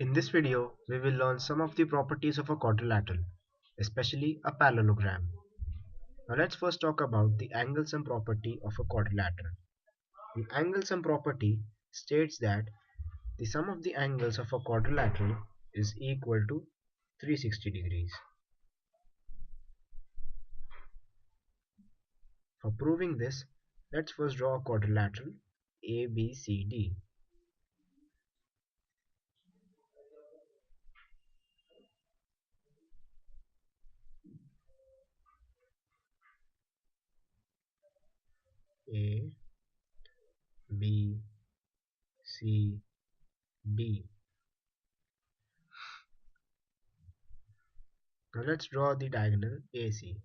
In this video, we will learn some of the properties of a quadrilateral, especially a parallelogram. Now let's first talk about the angle sum property of a quadrilateral. The angle sum property states that the sum of the angles of a quadrilateral is equal to 360 degrees. For proving this, let's first draw a quadrilateral ABCD. A, B, C, D. Now let's draw the diagonal AC.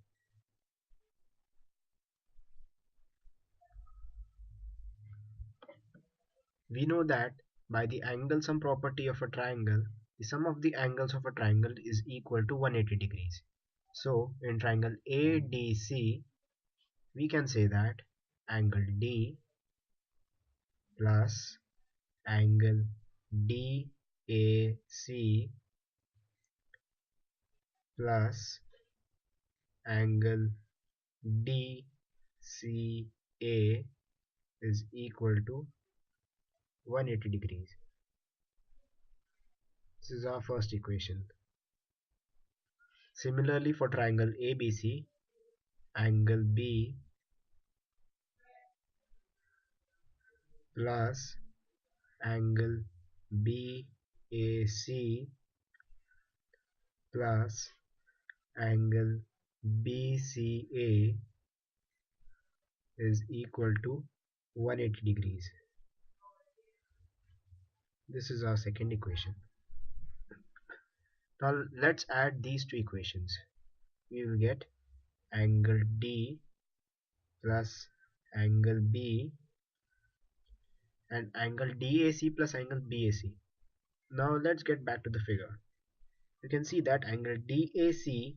We know that by the angle sum property of a triangle, the sum of the angles of a triangle is equal to 180 degrees. So in triangle ADC, we can say that angle D plus angle DAC plus angle DCA is equal to 180 degrees. This is our first equation. Similarly, for triangle ABC, angle B plus angle BAC plus angle BCA is equal to 180 degrees. This is our second equation. Now let's add these two equations. We will get angle D plus angle B and angle DAC plus angle BAC. Now let's get back to the figure. You can see that angle DAC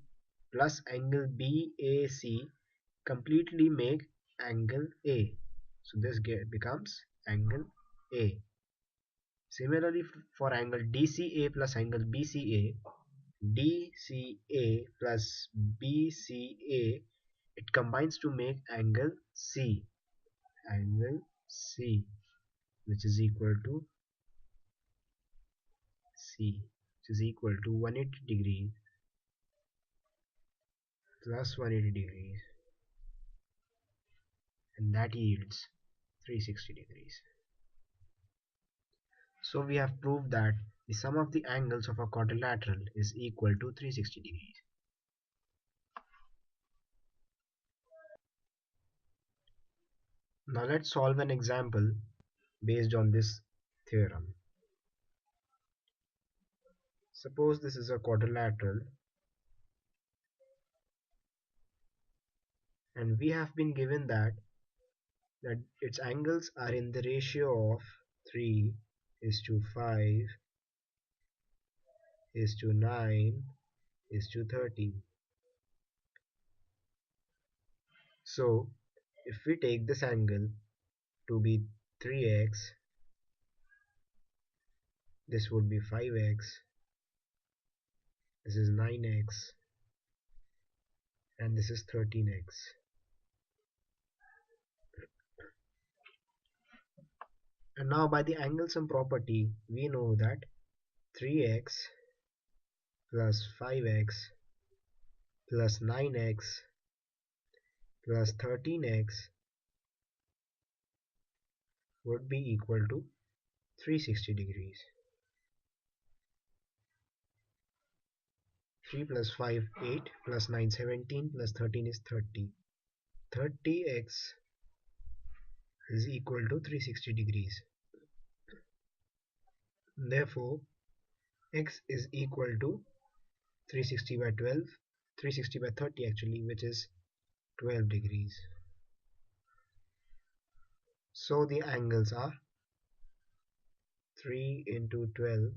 plus angle BAC completely make angle A. So this becomes angle A. Similarly, for angle DCA plus angle BCA, DCA plus BCA, it combines to make angle C, which is equal to C, which is equal to 180 degrees plus 180 degrees, and that yields 360 degrees. So we have proved that the sum of the angles of a quadrilateral is equal to 360 degrees. Now let's solve an example based on this theorem. Suppose this is a quadrilateral and we have been given that its angles are in the ratio of 3 is to 5 is to 9 is to 13. So if we take this angle to be 3x, this would be 5x, this is 9x, and this is 13x. And now by the angle sum property, we know that 3x plus 5x plus 9x plus 13x would be equal to 360 degrees. 3 plus 5 8 plus 9 17 plus 13 is 30. 30x is equal to 360 degrees. Therefore x is equal to 360 by 12, 360 by 30 actually, which is 12 degrees. So the angles are 3 into 12,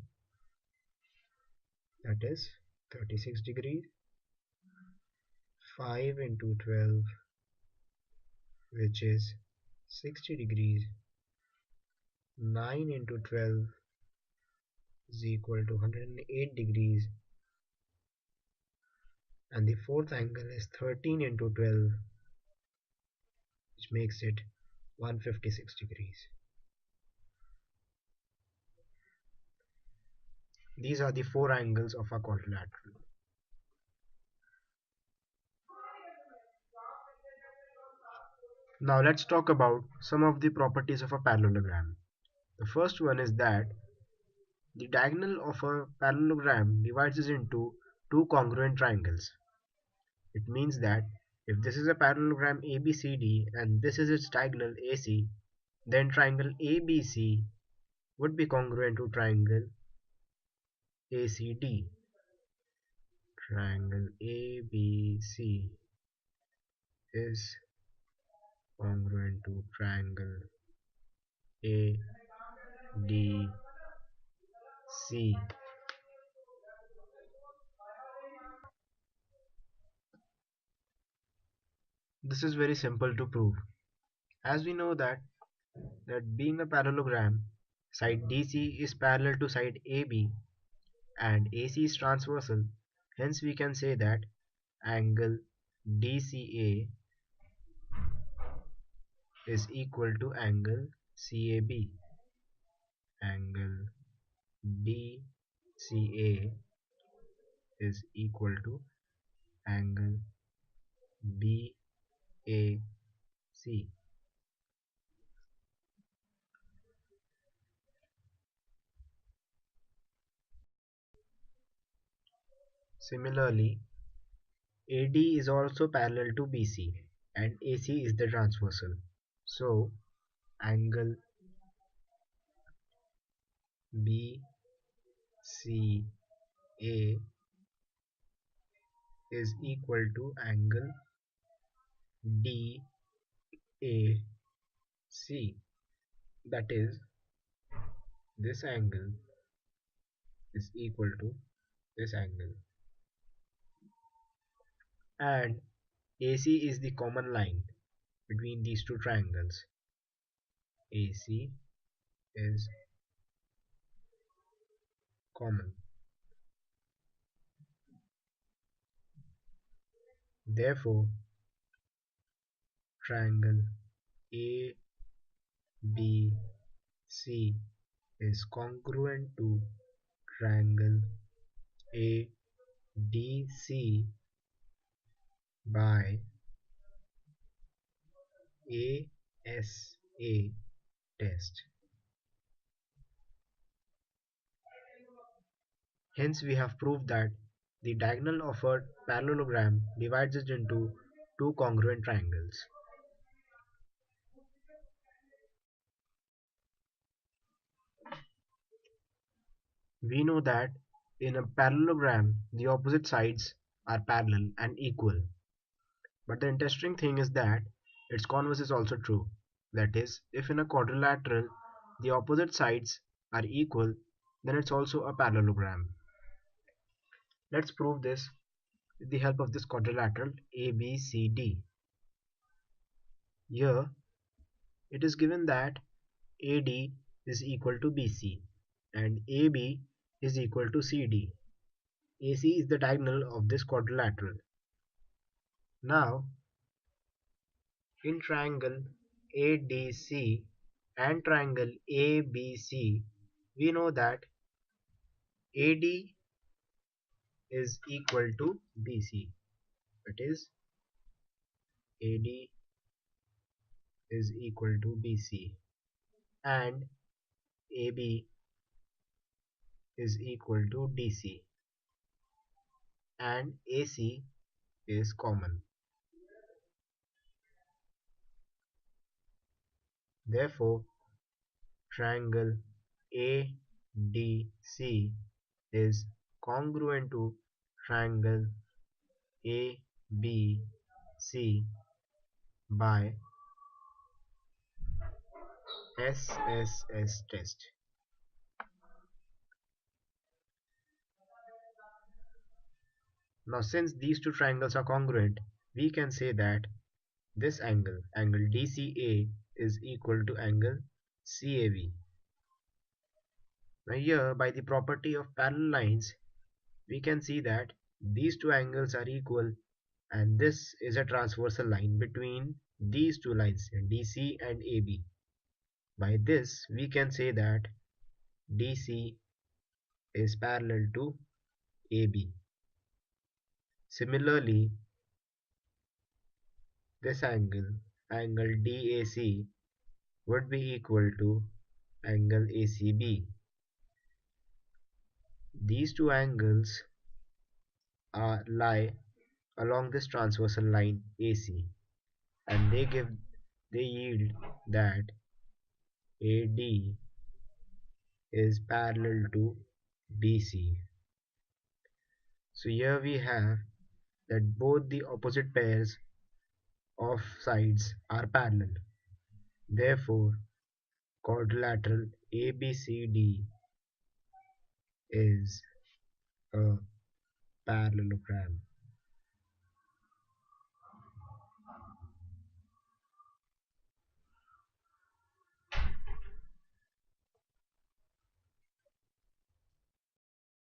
that is 36 degrees, 5 into 12, which is 60 degrees, 9 into 12, is equal to 108 degrees, and the fourth angle is 13 into 12, which makes it 156 degrees. These are the four angles of a quadrilateral. Now let's talk about some of the properties of a parallelogram. The first one is that the diagonal of a parallelogram divides it into two congruent triangles. It means that if this is a parallelogram ABCD and this is its diagonal AC, then triangle ABC would be congruent to triangle ACD. Triangle ABC is congruent to triangle ADC. This is very simple to prove, as we know that being a parallelogram, side DC is parallel to side AB and AC is transversal. Hence we can say that angle DCA is equal to angle CAB. Angle DCA is equal to angle BAC. Similarly, AD is also parallel to BC and AC is the transversal. So angle BCA is equal to angle DAC. That is, this angle is equal to this angle. And AC is the common line between these two triangles. AC is common. Therefore, triangle ABC is congruent to triangle ADC by ASA test. Hence, we have proved that the diagonal of a parallelogram divides it into two congruent triangles. We know that in a parallelogram, the opposite sides are parallel and equal. But the interesting thing is that its converse is also true. That is, if in a quadrilateral the opposite sides are equal, then it's also a parallelogram. Let's prove this with the help of this quadrilateral ABCD. Here, it is given that AD is equal to BC and AB is equal to CD. AC is the diagonal of this quadrilateral. Now, in triangle ADC and triangle ABC, we know that AD is equal to BC. That is, AD is equal to BC and AB is equal to DC and AC is common. Therefore, triangle ADC is congruent to triangle ABC by SSS test. Now, since these two triangles are congruent, we can say that this angle, angle DCA, is equal to angle CAB. Now here, by the property of parallel lines, we can see that these two angles are equal and this is a transversal line between these two lines DC and AB. By this we can say that DC is parallel to AB. Similarly, this angle DAC, would be equal to angle ACB. These two angles lie along this transversal line AC, and they yield that AD is parallel to BC. So here we have that both the opposite pairs of sides are parallel. Therefore, quadrilateral ABCD is a parallelogram.